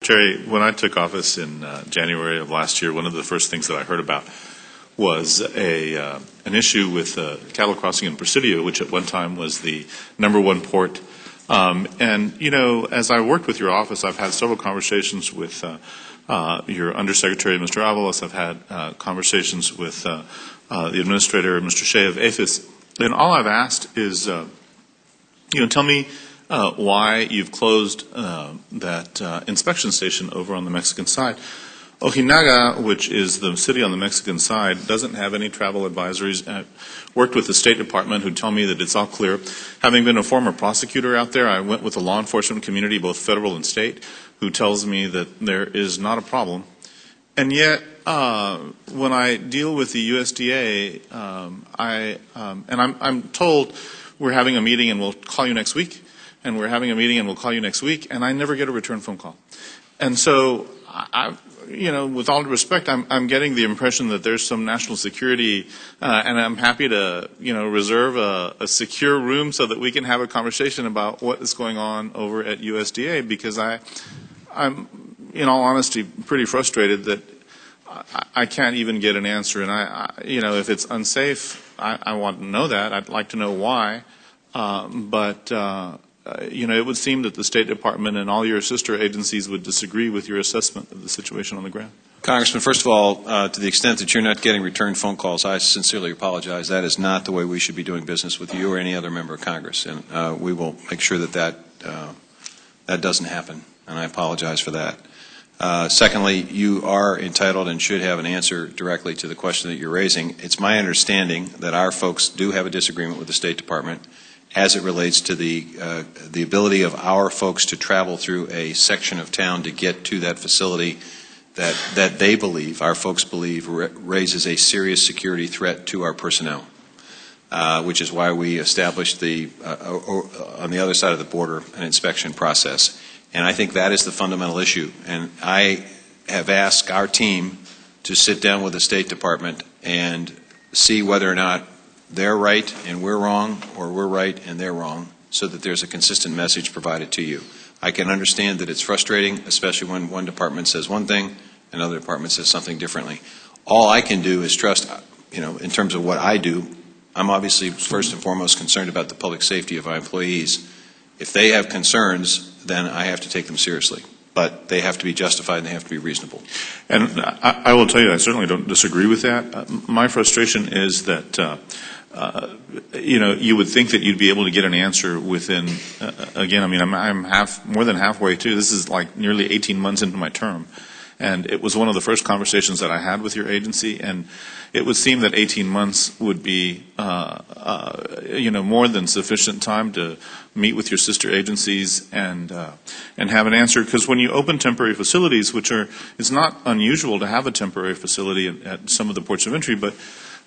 Secretary, when I took office in January of last year, one of the first things that I heard about was an issue with cattle crossing in Presidio, which at one time was the #1 port. And, you know, as I worked with your office, I've had several conversations with your Undersecretary, Mr. Avalos. I've had conversations with the Administrator, Mr. Shea of APHIS. And all I've asked is, tell me why you've closed that inspection station over on the Mexican side. Ojinaga, which is the city on the Mexican side, doesn't have any travel advisories. I worked with the State Department, who tell me that it's all clear. Having been a former prosecutor out there, I went with the law enforcement community, both federal and state, who tells me that there is not a problem. And yet, when I deal with the USDA, I'm told we're having a meeting and we'll call you next week, and we're having a meeting and we'll call you next week, and I never get a return phone call. And so, with all due respect, I'm getting the impression that there's some national security, and I'm happy to, reserve a secure room so that we can have a conversation about what is going on over at USDA, because I'm, in all honesty, pretty frustrated that I can't even get an answer. And if it's unsafe, I want to know that. I'd like to know why. It would seem that the State Department and all your sister agencies would disagree with your assessment of the situation on the ground. Congressman, first of all, to the extent that you're not getting return phone calls, I sincerely apologize. That is not the way we should be doing business with you or any other member of Congress. And we will make sure that doesn't happen. And I apologize for that. Secondly, you are entitled and should have an answer directly to the question that you're raising. It's my understanding that our folks do have a disagreement with the State Department as it relates to the ability of our folks to travel through a section of town to get to that facility that they believe, our folks believe, raises a serious security threat to our personnel, which is why we established on the other side of the border, an inspection process. And I think that is the fundamental issue. And I have asked our team to sit down with the State Department and see whether or not they're right and we're wrong, or we're right and they're wrong, so that there's a consistent message provided to you. I can understand that it's frustrating, especially when one department says one thing, another department says something differently. All I can do is trust, in terms of what I do, I'm obviously first and foremost concerned about the public safety of our employees. If they have concerns, then I have to take them seriously. But they have to be justified and they have to be reasonable. And I will tell you, I certainly don't disagree with that. My frustration is that, you would think that you'd be able to get an answer within, I'm more than halfway through. This is like nearly 18 months into my term. And it was one of the first conversations that I had with your agency, and it would seem that 18 months would be, more than sufficient time to meet with your sister agencies and have an answer. Because when you open temporary facilities, it's not unusual to have a temporary facility at some of the ports of entry, but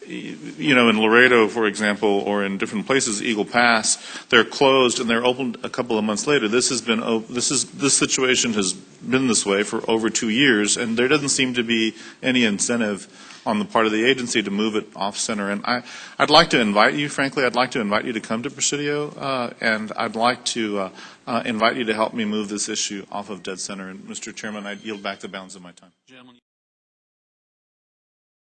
in Laredo, for example, or in different places, Eagle Pass, they're closed and they're opened a couple of months later. This situation has been this way for over 2 years, and there doesn't seem to be any incentive on the part of the agency to move it off center. And I'd like to invite you, frankly, to come to Presidio, and I'd like to invite you to help me move this issue off of dead center. And Mr. Chairman, I'd yield back the balance of my time.